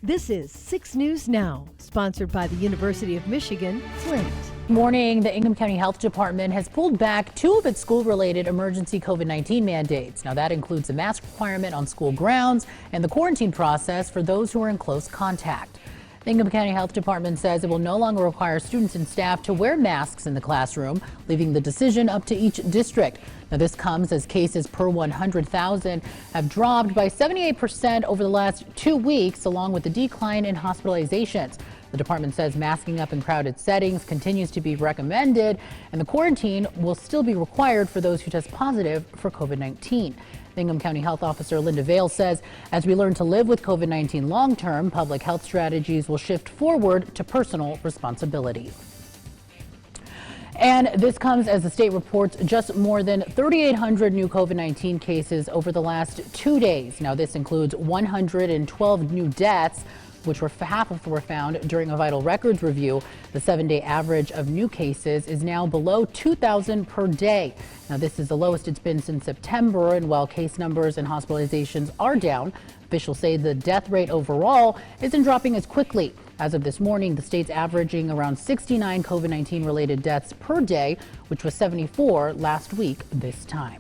This is 6 News Now, sponsored by the University of Michigan, Flint. Morning, the Ingham County Health Department has pulled back 2 of its school-related emergency COVID-19 mandates. Now that includes the mask requirement on school grounds and the quarantine process for those who are in close contact. The Ingham County Health Department says it will no longer require students and staff to wear masks in the classroom, leaving the decision up to each district. Now this comes as cases per 100,000 have dropped by 78% over the last 2 weeks, along with the decline in hospitalizations. The department says masking up in crowded settings continues to be recommended, and the quarantine will still be required for those who test positive for COVID-19. The Ingham County Health Officer Linda Vale says as we learn to live with COVID-19 long-term, public health strategies will shift forward to personal responsibility. And this comes as the state reports just more than 3,800 new COVID-19 cases over the last 2 days. Now this includes 112 new deaths, which were half of were found during a vital records review. The 7-day average of new cases is now below 2,000 per day. Now this is the lowest it's been since September, and while case numbers and hospitalizations are down, officials say the death rate overall isn't dropping as quickly. As of this morning, the state's averaging around 69 COVID-19 related deaths per day, which was 74 last week this time.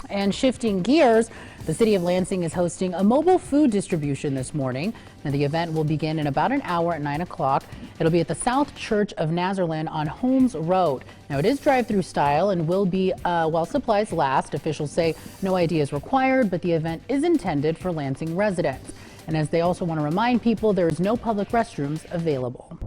And shifting gears, the city of Lansing is hosting a mobile food distribution this morning. Now, the event will begin in about an hour at 9 o'clock. It'll be at the South Church of Nazarland on Holmes Road. Now, it is drive-through style and will be while supplies last. Officials say no ID is required, but the event is intended for Lansing residents. And as they also want to remind people, there is no public restrooms available.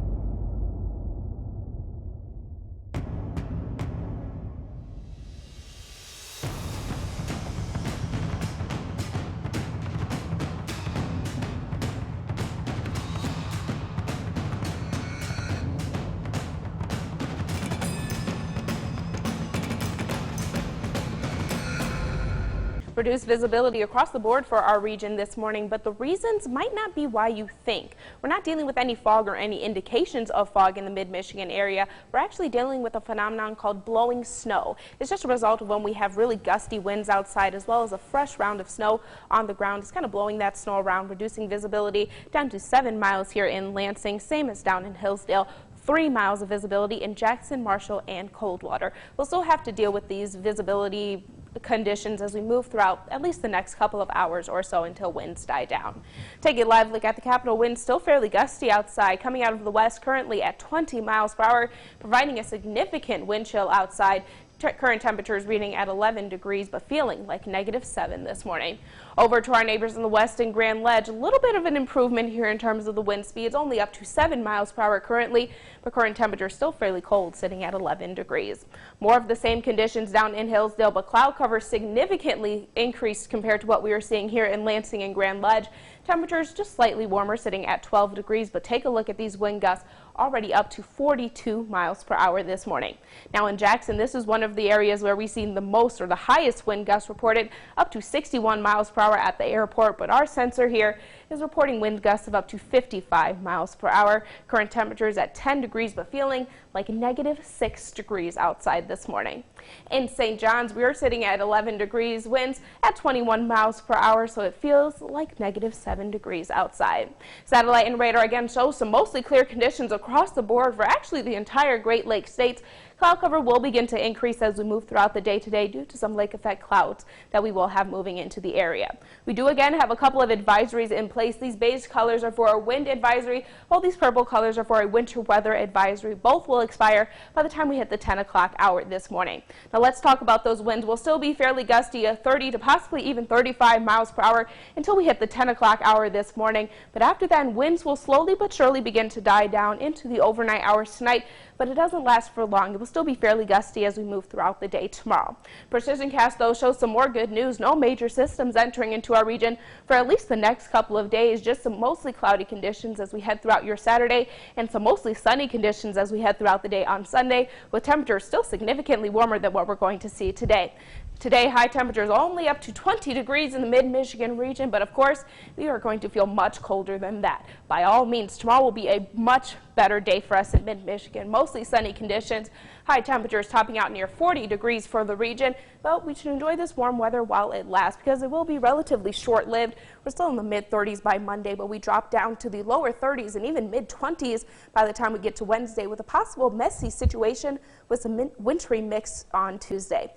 Reduced visibility across the board for our region this morning, but the reasons might not be why you think. We're not dealing with any fog or any indications of fog in the mid-Michigan area. We're actually dealing with a phenomenon called blowing snow. It's just a result of when we have really gusty winds outside, as well as a fresh round of snow on the ground. It's kind of blowing that snow around, reducing visibility down to 7 miles here in Lansing, same as down in Hillsdale. 3 miles of visibility in Jackson, Marshall, and Coldwater. We'll still have to deal with these visibility conditions as we move throughout at least the next couple of hours or so until winds die down. Take a live look at the Capitol. Winds still fairly gusty outside, coming out of the west currently at 20 miles per hour, providing a significant wind chill outside. Current temperatures reading at 11 degrees, but feeling like -7 this morning. Over to our neighbors in the west in Grand Ledge, a little bit of an improvement here in terms of the wind speeds, only up to 7 miles per hour currently, but current temperatures still fairly cold, sitting at 11 degrees. More of the same conditions down in Hillsdale, but cloud cover significantly increased compared to what we were seeing here in Lansing and Grand Ledge. Temperatures just slightly warmer, sitting at 12 degrees, but take a look at these wind gusts, already up to 42 miles per hour this morning. Now in Jackson, this is one of the areas where we've seen the most or the highest wind gusts reported, up to 61 miles per hour at the airport, but our sensor here is reporting wind gusts of up to 55 miles per hour. Current temperatures at 10 degrees, but feeling like -6 degrees outside this morning. In St. John's, we are sitting at 11 degrees, winds at 21 miles per hour, so it feels like -7 degrees outside. Satellite and radar again show some mostly clear conditions across the board for actually the entire Great Lakes states. Cloud cover will begin to increase as we move throughout the day today due to some lake effect clouds that we will have moving into the area. We do again have a couple of advisories in place. These beige colors are for a wind advisory, while these purple colors are for a winter weather advisory. Both will expire by the time we hit the 10 o'clock hour this morning. Now let's talk about those winds. Will still be fairly gusty, 30 to possibly even 35 miles per hour until we hit the 10 o'clock hour this morning. But after that, winds will slowly but surely begin to die down into the overnight hours tonight, but it doesn't last for long. It will still be fairly gusty as we move throughout the day tomorrow. PrecisionCast, though, shows some more good news. No major systems entering into our region for at least the next couple of days. Just some mostly cloudy conditions as we head throughout your Saturday, and some mostly sunny conditions as we head throughout the day on Sunday, with temperatures still significantly warmer than what we're going to see today. Today, high temperatures only up to 20 degrees in the mid-Michigan region, but of course, we are going to feel much colder than that. By all means, tomorrow will be a much better day for us in mid-Michigan. Mostly sunny conditions, high temperatures topping out near 40 degrees for the region, but we should enjoy this warm weather while it lasts because it will be relatively short-lived. We're still in the mid-30s by Monday, but we drop down to the lower 30s and even mid-20s by the time we get to Wednesday, with a possible messy situation with some wintry mix on Tuesday.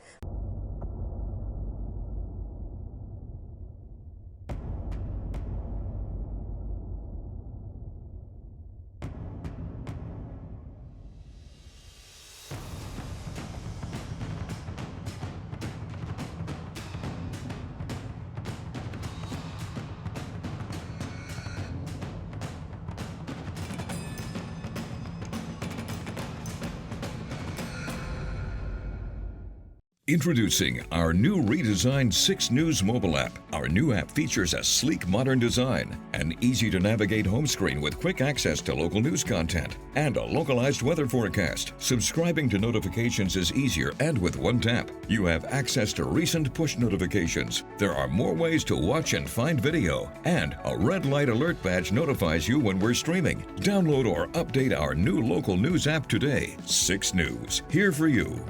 Introducing our new redesigned 6 News mobile app. Our new app features a sleek, modern design, an easy-to-navigate home screen with quick access to local news content, and a localized weather forecast. Subscribing to notifications is easier and with one tap. You have access to recent push notifications. There are more ways to watch and find video, and a red light alert badge notifies you when we're streaming. Download or update our new local news app today. 6 News, here for you.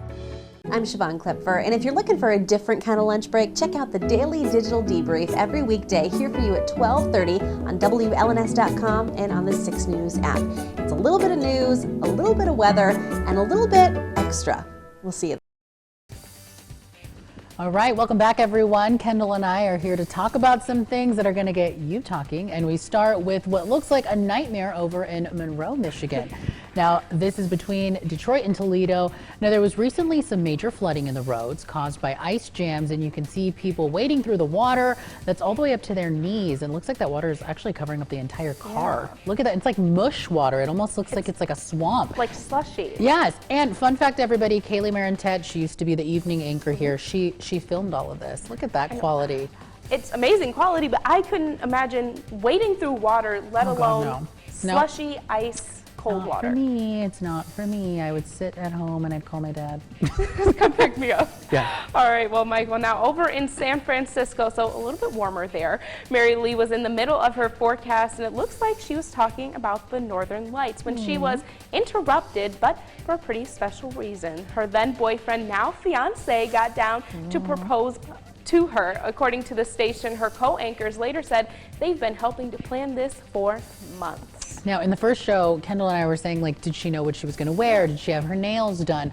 I'm Siobhan Klipfer, and if you're looking for a different kind of lunch break, check out the Daily Digital Debrief every weekday here for you at 12:30 on WLNS.com and on the 6 News app. It's a little bit of news, a little bit of weather, and a little bit extra. We'll see you. All right, welcome back, everyone. Kendall and I are here to talk about some things that are going to get you talking, and we start with what looks like a nightmare over in Monroe, Michigan. Now, this is between Detroit and Toledo. Now, there was recently some major flooding in the roads caused by ice jams, and you can see people wading through the water that's all the way up to their knees, and it looks like that water is actually covering up the entire car. Yeah. Look at that. It's like mush water. It almost looks like it's like a swamp. Like slushy. Yes, and fun fact, everybody, Kaylee Marentet, she used to be the evening anchor here. She filmed all of this. Look at that quality. It's amazing quality, but I couldn't imagine wading through water, let alone slushy ice. Cold water. For me, it's not for me. I would sit at home and I'd call my dad. Come pick me up. Yeah. All right, well, Michael, now over in San Francisco, so a little bit warmer there. Mary Lee was in the middle of her forecast, and it looks like she was talking about the Northern Lights when she was interrupted, but for a pretty special reason. Her then boyfriend, now fiance, got down to propose to her. According to the station, her co-anchors later said they've been helping to plan this for months. Now, in the first show, Kendall and I were saying, like, did she know what she was going to wear? Did she have her nails done?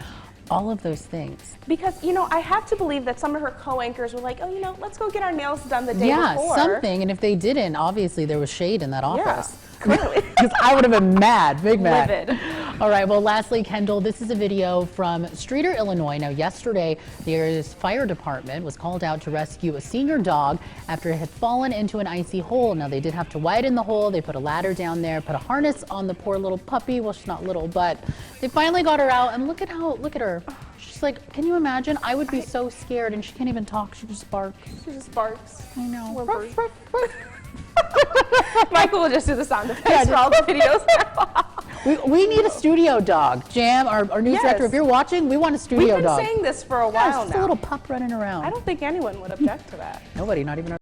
All of those things. Because, you know, I have to believe that some of her co-anchors were like, oh, you know, let's go get our nails done the day before. Yeah, something. And if they didn't, obviously there was shade in that office. Clearly. Because I would have been mad, big mad. Livid. All right, well, lastly, Kendall, this is a video from Streator, Illinois. Now, yesterday, the area's fire department was called out to rescue a senior dog after it had fallen into an icy hole. Now, they did have to widen the hole. They put a ladder down there, put a harness on the poor little puppy. Well, she's not little, but they finally got her out. And look at her. She's like, can you imagine? I would be so scared, and she can't even talk. She just barks. She just barks. I know. Ruff, ruff, ruff. Michael will just do the sound effects for all the videos now. we need a studio dog. Jam, our news director, if you're watching, we want a studio dog. We've been saying this for a while now. Just a little pup running around. I don't think anyone would object to that. Nobody, not even our...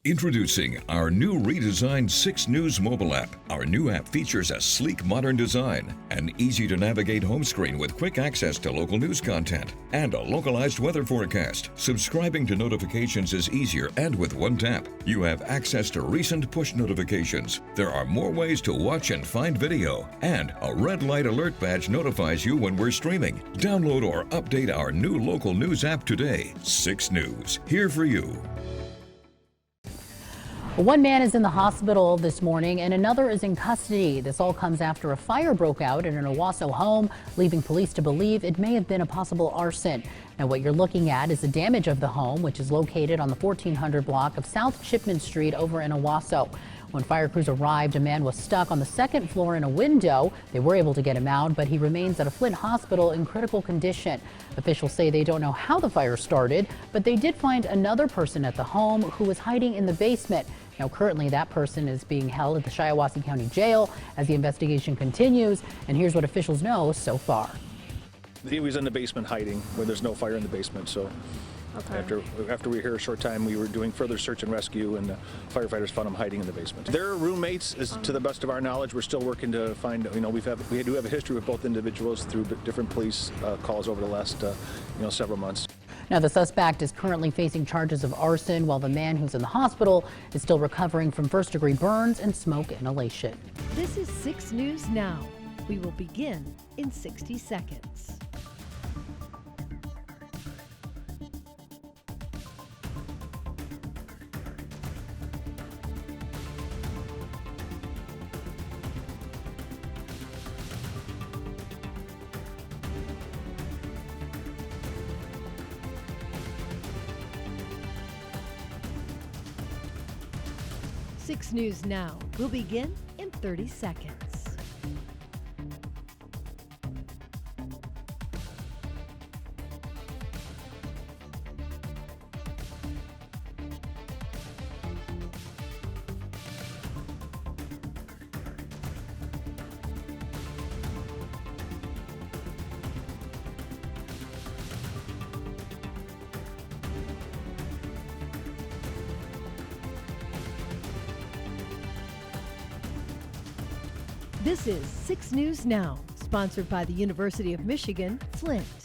Introducing our new redesigned 6 News mobile app. Our new app features a sleek, modern design, an easy-to-navigate home screen with quick access to local news content, and a localized weather forecast. Subscribing to notifications is easier and with one tap. You have access to recent push notifications. There are more ways to watch and find video, and a red light alert badge notifies you when we're streaming. Download or update our new local news app today. 6 News, here for you. One man is in the hospital this morning and another is in custody. This all comes after a fire broke out in an Owasso home, leaving police to believe it may have been a possible arson. Now, what you're looking at is the damage of the home, which is located on the 1400 block of South Chipman Street over in Owasso. When fire crews arrived, a man was stuck on the second floor in a window. They were able to get him out, but he remains at a Flint hospital in critical condition. Officials say they don't know how the fire started, but they did find another person at the home who was hiding in the basement. Now, currently, that person is being held at the Shiawassee County Jail as the investigation continues. And here's what officials know so far. He was in the basement hiding where there's no fire in the basement. So after we were here a short time, we were doing further search and rescue, and the firefighters found him hiding in the basement. They're roommates, to the best of our knowledge. We're still working to find, we do have a history with both individuals through different police calls over the last, several months. Now, the suspect is currently facing charges of arson, while the man who's in the hospital is still recovering from first-degree burns and smoke inhalation. This is 6 News Now. We will begin in 60 seconds. Six News Now will begin in 30 seconds. This is 6 News Now, sponsored by the University of Michigan, Flint.